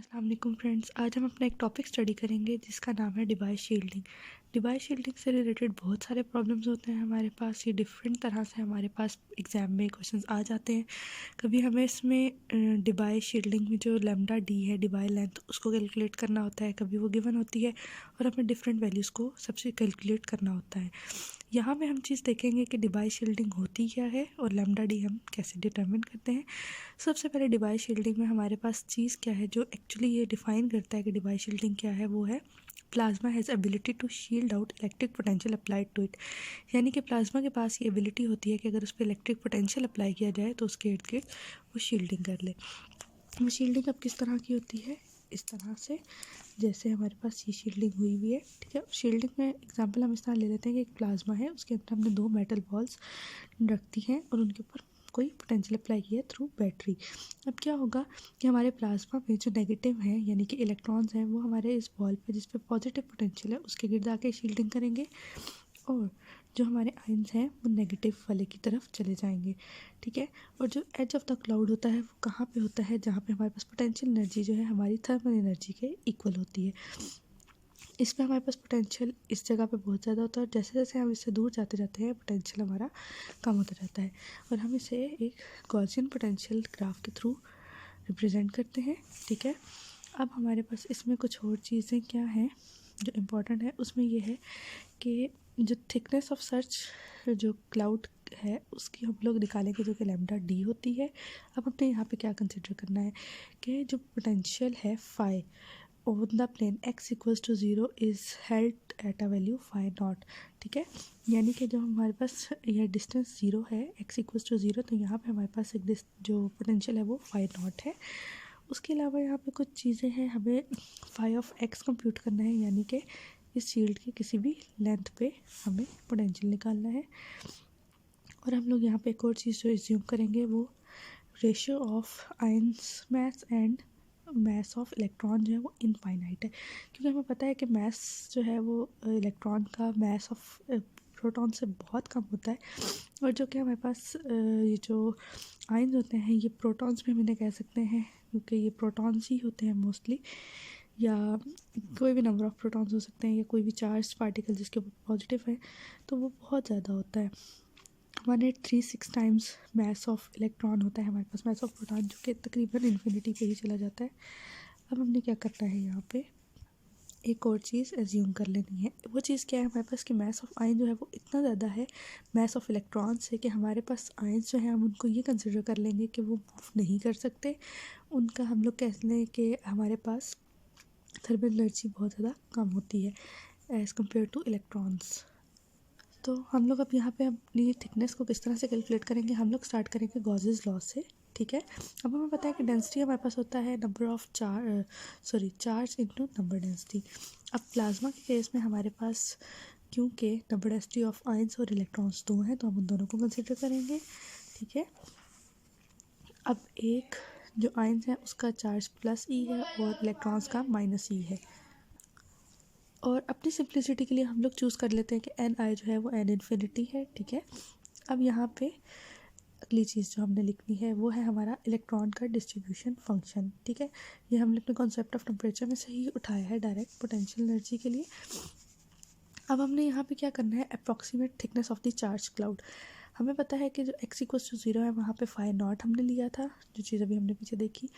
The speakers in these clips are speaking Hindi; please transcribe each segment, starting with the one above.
अस्सलाम वालेकुम फ्रेंड्स। आज हम अपना एक टॉपिक स्टडी करेंगे जिसका नाम है डिवाइस शील्डिंग। डिवाइस शील्डिंग से रिलेटेड बहुत सारे प्रॉब्लम्स होते हैं हमारे पास। ये डिफरेंट तरह से हमारे पास एग्ज़ाम में क्वेश्चंस आ जाते हैं। कभी हमें इसमें डिवाइस शील्डिंग में जो लैम्डा डी है, डिवाइस लेंथ, उसको कैलकुलेट करना होता है। कभी वो गिवन होती है और हमें डिफरेंट वैल्यूज़ को सबसे कैलकुलेट करना होता है। यहाँ पे हम चीज़ देखेंगे कि डिवाइस शील्डिंग होती क्या है और लैम्डा डी हम कैसे डिटरमिन करते हैं। सबसे पहले डिवाइस शील्डिंग में हमारे पास चीज़ क्या है जो एक्चुअली ये डिफ़ाइन करता है कि डिवाइस शील्डिंग क्या है। वो है plasma has ability to shield out electric potential applied to it. यानी कि प्लाज्मा के पास ये एबिलिटी होती है कि अगर उस पर इलेक्ट्रिक पोटेंशियल अप्लाई किया जाए तो उसके इर्द गिर्द वो शील्डिंग कर ले। वो शील्डिंग अब किस तरह की होती है? इस तरह से, जैसे हमारे पास ये शील्डिंग हुई हुई है, ठीक है। शील्डिंग में एग्जांपल हम इस तरह ले लेते हैं कि एक प्लाज्मा है, उसके अंदर हमने दो मेटल बॉल्स रखती हैं और उनके ऊपर कोई पोटेंशियल अप्लाई किया थ्रू बैटरी। अब क्या होगा कि हमारे प्लाज्मा में जो नेगेटिव हैं यानी कि इलेक्ट्रॉन्स हैं, वो हमारे इस बॉल पे जिस पे पॉजिटिव पोटेंशियल है उसके गिर्द आके शील्डिंग करेंगे और जो हमारे आयंस हैं वो नेगेटिव वाले की तरफ चले जाएंगे, ठीक है। और जो एज ऑफ द क्लाउड होता है वो कहाँ पे होता है? जहाँ पे हमारे पास पोटेंशियल एनर्जी जो है हमारी थर्मल एनर्जी के इक्वल होती है। इसमें हमारे पास पोटेंशियल इस जगह पे बहुत ज़्यादा होता है और जैसे जैसे हम इससे दूर जाते जाते हैं पोटेंशियल हमारा कम होता जाता है। और हम इसे एक गॉसियन पोटेंशियल ग्राफ के थ्रू रिप्रेजेंट करते हैं, ठीक है। अब हमारे पास इसमें कुछ और चीज़ें क्या हैं जो इम्पोर्टेंट है। उसमें ये है कि जो थिकनेस ऑफ सच जो क्लाउड है उसकी हम लोग निकालेंगे जो कि लैम्डा डी होती है। अब हमने यहाँ पे क्या कंसिडर करना है कि जो पोटेंशियल है phi on the plane x equals to 0 is held at a value phi naught, ठीक है। यानी कि जब हमारे पास यह डिस्टेंस 0 है, x इक्वल्स टू 0, तो यहाँ पे हमारे पास एक जो पोटेंशियल है वो फाई नॉट है। उसके अलावा यहाँ पे कुछ चीज़ें हैं, हमें फाई ऑफ x कंप्यूट करना है, यानी कि इस शील्ड की किसी भी लेंथ पे हमें पोटेंशियल निकालना है। और हम लोग यहाँ पे एक और चीज़ जो एज्यूम करेंगे वो ratio of ions mass and mass of electron जो है वो इनफाइनाइट है, क्योंकि हमें पता है कि मास जो है वो इलेक्ट्रॉन का मास ऑफ प्रोटॉन से बहुत कम होता है। और जो कि हमारे पास ये जो आयंस होते हैं ये प्रोटॉन्स भी हम इन्हें कह सकते हैं, क्योंकि ये प्रोटॉन्स ही होते हैं मोस्टली, या कोई भी नंबर ऑफ प्रोटॉन्स हो सकते हैं या कोई भी चार्ज पार्टिकल जिसके पॉजिटिव है, तो वो बहुत ज़्यादा होता है। 1836 टाइम्स मास ऑफ इलेक्ट्रॉन होता है हमारे पास, मास ऑफ प्रोटॉन, जो कि तकरीबन इन्फिनिटी पे ही चला जाता है। अब हमने क्या करना है, यहाँ पे एक और चीज़ एज्यूम कर लेनी है। वो चीज़ क्या है हमारे पास कि मास ऑफ आयन जो है वो इतना ज़्यादा है मास ऑफ इलेक्ट्रॉन से कि हमारे पास आयंस जो है हम उनको ये कंसिडर कर लेंगे कि वो मूव नहीं कर सकते। उनका हम लोग कह लें कि हमारे पास थर्मल एनर्जी बहुत ज़्यादा कम होती है एज़ कम्पेयर टू इलेक्ट्रॉन्स। तो हम लोग अब यहाँ पे अपनी थिकनेस को किस तरह से कैलकुलेट करेंगे? हम लोग स्टार्ट करेंगे गॉसेस लॉ से, ठीक है। अब हमें पता है कि डेंसिटी हमारे पास होता है number of charge into number density. अब प्लाज्मा के केस में हमारे पास क्योंकि नंबर डेंसिटी ऑफ आयंस और इलेक्ट्रॉन्स दो हैं तो हम उन दोनों को कंसिडर करेंगे, ठीक है। अब एक जो आयंस है उसका चार्ज प्लस ई है और इलेक्ट्रॉन्स का माइनस ई है। और अपनी सिंप्लिसिटी के लिए हम लोग चूज़ कर लेते हैं कि एन आई जो है वो एन इन्फिनिटी है, ठीक है। अब यहाँ पे अगली चीज़ जो हमने लिखनी है वो है हमारा इलेक्ट्रॉन का डिस्ट्रीब्यूशन फंक्शन, ठीक है। ये हमने अपने कॉन्सेप्ट ऑफ टेम्परेचर में से ही उठाया है डायरेक्ट पोटेंशियल एनर्जी के लिए। अब हमने यहाँ पे क्या करना है, approximate thickness of the charge cloud. हमें पता है कि जो x इक्वल्स टू 0 है वहाँ पे फाई नॉट हमने लिया था, जो चीज़ अभी हमने पीछे देखी।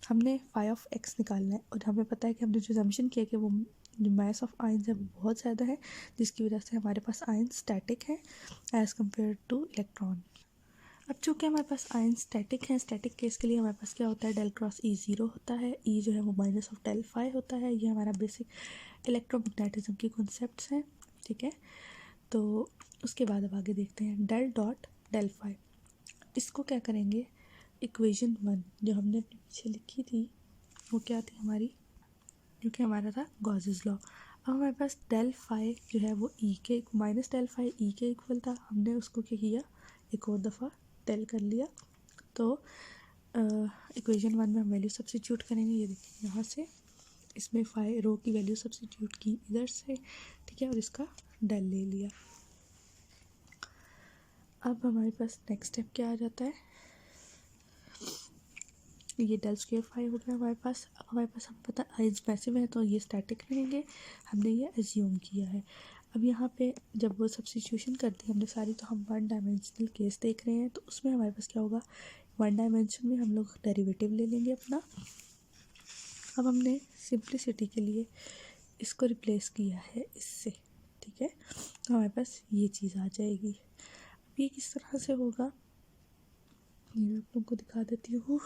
हमने फाई ऑफ x निकालना है और हमें पता है कि हमने जो जम्पशन किया कि वो जो मास ऑफ आयंस है वो बहुत ज़्यादा है, जिसकी वजह से हमारे पास आयंस स्टैटिक है एज़ कम्पेयर टू इलेक्ट्रॉन। अब चूँकि हमारे पास आयन स्टैटिक है, स्टैटिक केस के लिए हमारे पास क्या होता है, डेल क्रॉस ई 0 होता है, ई जो है वो माइनस ऑफ डेल फाई होता है। ये हमारा बेसिक इलेक्ट्रोमैग्नेटिज्म की कॉन्सेप्ट्स हैं, ठीक है। तो उसके बाद अब आगे देखते हैं डेल डॉट डेल फाई। इसको क्या करेंगे, इक्वेशन 1 जो हमने अपने पीछे लिखी थी वो क्या थी हमारी, जो कि हमारा था गॉसेस लॉ। अब हमारे पास डेल फाई जो है वो ई के माइनस डेल फाई ई के इक्वल था। हमने उसको क्या किया, एक और दफ़ा डेल कर लिया। तो इक्वेशन 1 में हम वैल्यू सब्स्टिट्यूट करेंगे। ये देखिए यहाँ से इसमें फाई रो की वैल्यू सब्स्टिट्यूट की इधर से, ठीक है, और इसका डेल ले लिया। अब हमारे पास नेक्स्ट स्टेप क्या आ जाता है, ये डेल स्क्वायर फाई हो गया हमारे पास। अब हमारे पास हम पता आइंस पैसिव है तो ये स्टैटिक रहेंगे, हमने ये एज्यूम किया है। अब यहाँ पे जब वो सब्स्टिट्यूशन कर दी हमने सारी, तो हम वन डायमेंशनल केस देख रहे हैं, तो उसमें हमारे पास क्या होगा, वन डायमेंशन में हम लोग डेरिवेटिव ले लेंगे अपना। अब हमने सिंप्लिसिटी के लिए इसको रिप्लेस किया है इससे, ठीक है, तो हमारे पास ये चीज़ आ जाएगी। अब ये किस तरह से होगा ये मैं आप लोगों को दिखा देती हूँ।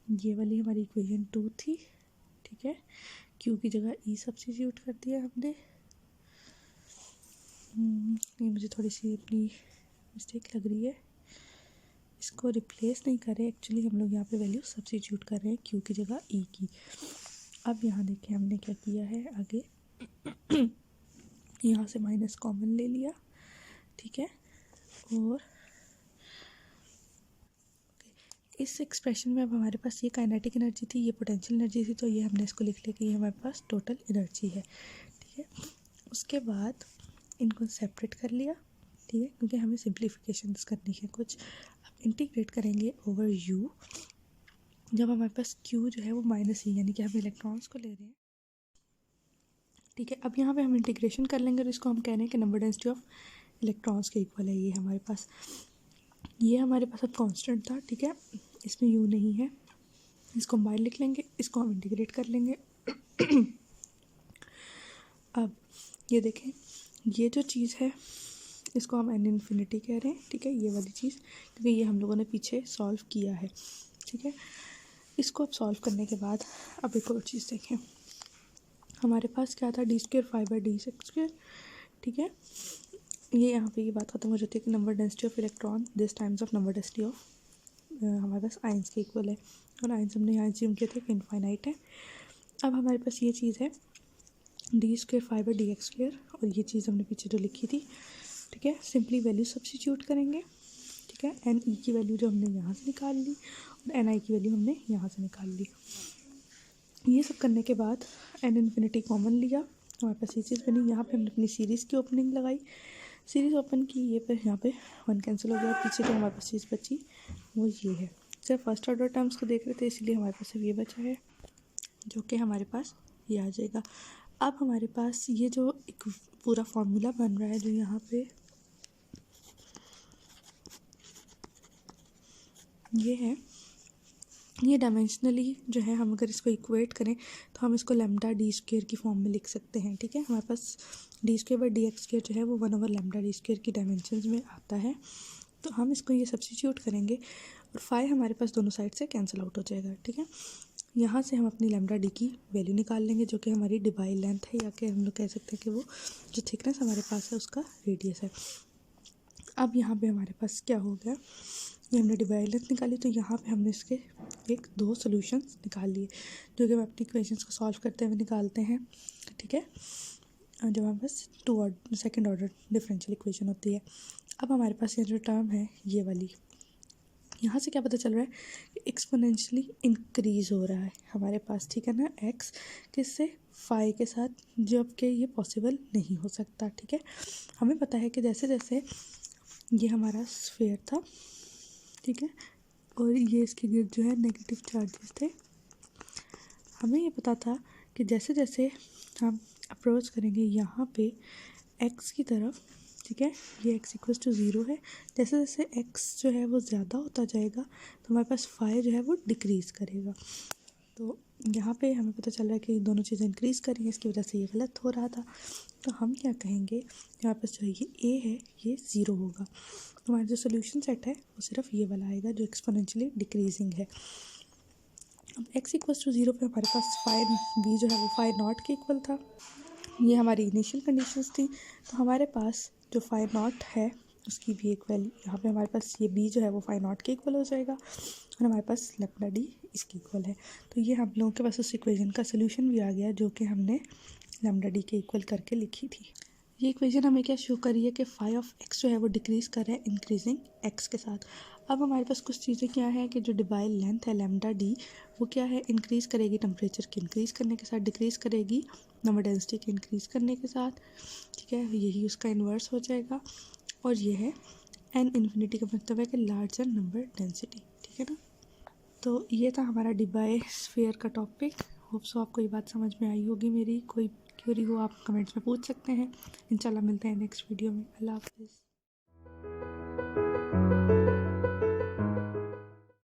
ये वाली हमारी इक्वेशन 2 थी, ठीक है, क्यू की जगह ई सब्स्टिट्यूट कर दिया हमने। ये मुझे थोड़ी सी अपनी मिस्टेक लग रही है, इसको रिप्लेस नहीं कर रहे एक्चुअली, हम लोग यहाँ पे वैल्यू सब्स्टिट्यूट कर रहे हैं क्यू की जगह ई की। अब यहाँ देखिए हमने क्या किया है आगे यहाँ से माइनस कॉमन ले लिया, ठीक है, और इस एक्सप्रेशन में अब हमारे पास ये काइनेटिक एनर्जी थी, ये पोटेंशियल एनर्जी थी, तो ये हमने इसको लिख लिया कि ये हमारे पास टोटल एनर्जी है, ठीक है। उसके बाद इनको सेपरेट कर लिया, ठीक है, क्योंकि हमें सिंप्लीफिकेशंस करनी है कुछ। अब इंटीग्रेट करेंगे ओवर यू, जब हमारे पास क्यू जो है वो माइनस ई, यानी कि हम इलेक्ट्रॉन्स को ले रहे हैं, ठीक है। अब यहाँ पे हम इंटीग्रेशन कर लेंगे, और इसको हम कह रहे हैं कि नंबर डेंसिटी ऑफ इलेक्ट्रॉन्स के इक्वल है ये हमारे पास। ये हमारे पास अब कांस्टेंट था, ठीक है, इसमें यू नहीं है, इसको हम बाहर लिख लेंगे, इसको हम इंटीग्रेट कर लेंगे। अब ये देखें, ये जो चीज़ है इसको हम एन इन्फिनिटी कह रहे हैं, ठीक है, ये वाली चीज़, क्योंकि ये हम लोगों ने पीछे सॉल्व किया है, ठीक है। इसको अब सॉल्व करने के बाद अब एक और चीज़ देखें, हमारे पास क्या था, D square five by D square, ठीक है। ये यहाँ पे ये बात खत्म हो जाती है कि number density of electron this times of number density of हमारे पास आइंस के इक्वल है, और आइंस हमने यहाँ एज्यूम किया था कि इनफाइनाइट है। अब हमारे पास ये चीज़ है D square five by D X square, और ये चीज़ हमने पीछे जो लिखी थी, ठीक है, सिंपली वैल्यू सब्स्टिट्यूट करेंगे, ठीक है। एन ई की वैल्यू जो हमने यहाँ से निकाल ली, और एन आई की वैल्यू हमने यहाँ से निकाल ली। ये सब करने के बाद एन इन्फिनिटी कॉमन लिया, हमारे पास ये चीज़ बनी। यहाँ पे हमने अपनी सीरीज़ की ओपनिंग लगाई, सीरीज़ ओपन की, ये पे यहाँ पे वन कैंसिल हो गया, पीछे जो हमारे पास चीज़ बची वो ये है। सिर्फ फर्स्ट ऑर्डर टर्म्स को देख रहे थे, इसलिए हमारे पास अब ये बचा है, जो कि हमारे पास ये आ जाएगा। अब हमारे पास ये जो एक पूरा फॉर्मूला बन रहा है, जो यहाँ पे ये है, ये डायमेंशनली जो है, हम अगर इसको इक्वेट करें तो हम इसको लैम्डा डी स्क्वायर की फॉर्म में लिख सकते हैं, ठीक है। हमारे पास D square by D X square जो है वो 1/λ डी स्क्वायर की डायमेंशंस में आता है, तो हम इसको ये सब्स्टिट्यूट करेंगे, और फाई हमारे पास दोनों साइड से कैंसिल आउट हो जाएगा, ठीक है। यहाँ से हम अपनी लैम्डा डी की वैल्यू निकाल लेंगे, जो कि हमारी डिबाई लेंथ है, या कि हम लोग कह सकते हैं कि वो जो थिकनेस हमारे पास है उसका रेडियस है। अब यहाँ पे हमारे पास क्या हो गया, ये हमने डिबाई लेंथ निकाली, तो यहाँ पे हमने इसके एक दो सॉल्यूशंस निकाल लिए, जो कि हम अपनी इक्वेशंस को सॉल्व करते हुए निकालते हैं, ठीक है, जब हमारे पास सेकंड ऑर्डर डिफरेंशियल इक्वेशन होती है। अब हमारे पास ये जो टर्म है ये वाली, यहाँ से क्या पता चल रहा है कि एक्सपोनेंशियली इंक्रीज हो रहा है हमारे पास, ठीक है ना, एक्स किससे, फाई के साथ, जबकि ये पॉसिबल नहीं हो सकता, ठीक है। हमें पता है कि जैसे जैसे ये हमारा स्फीयर था, ठीक है, और ये इसके गिर्द जो है नेगेटिव चार्जेस थे, हमें ये पता था कि जैसे जैसे हम अप्रोच करेंगे यहाँ पे एक्स की तरफ, ठीक है, ये x इक्वल्स टू 0 है, जैसे जैसे x जो है वो ज़्यादा होता जाएगा तो हमारे पास फाई जो है वो डिक्रीज़ करेगा। तो यहाँ पे हमें पता चल रहा है कि दोनों चीज़ें इंक्रीज़ करेंगी, इसकी वजह से ये गलत हो रहा था, तो हम क्या कहेंगे, हमारे पास जो ये a है ये 0 होगा, हमारा जो सोल्यूशन सेट है वो सिर्फ ये वाला आएगा जो एक्सपोनेंशियली डिक्रीजिंग है। अब x इक्वल्स टू 0 पे हमारे पास फाई b जो है वो फाई नॉट के इक्वल था, ये हमारी इनिशियल कंडीशंस थी, तो हमारे पास जो फाई नॉट है उसकी भी एक वैल्यू, यहाँ पे हमारे पास ये b जो है वो फाई नॉट के इक्वल हो जाएगा, और हमारे पास लैम्डा डी इसके इक्वल है। तो ये हम लोगों के पास उस इक्वेशन का सोल्यूशन भी आ गया, जो कि हमने लैम्डा डी के इक्वल करके लिखी थी। ये इक्वेशन हमें क्या शो कर रही है कि फाई ऑफ एक्स जो है वो डिक्रीज़ कर रहा है इंक्रीजिंग एक्स के साथ। अब हमारे पास कुछ चीज़ें क्या है कि जो डिबाइल लेंथ है लैम्डा डी, वो क्या है, इंक्रीज़ करेगी टेम्परेचर के इंक्रीज़ करने के साथ, डिक्रीज़ करेगी नंबर डेंसिटी के इंक्रीज़ करने के साथ, ठीक है, यही उसका इन्वर्स हो जाएगा। और ये है एन इन्फिनिटी का मतलब है कि लार्जर नंबर डेंसिटी, ठीक है ना। तो ये था हमारा डिवाइस फेयर का टॉपिक। होप सो आपको ये बात समझ में आई होगी मेरी। कोई क्वेरी हो आप कमेंट्स में पूछ सकते हैं। इंशाल्लाह मिलते हैं नेक्स्ट वीडियो में। अल्लाह हाफिज़।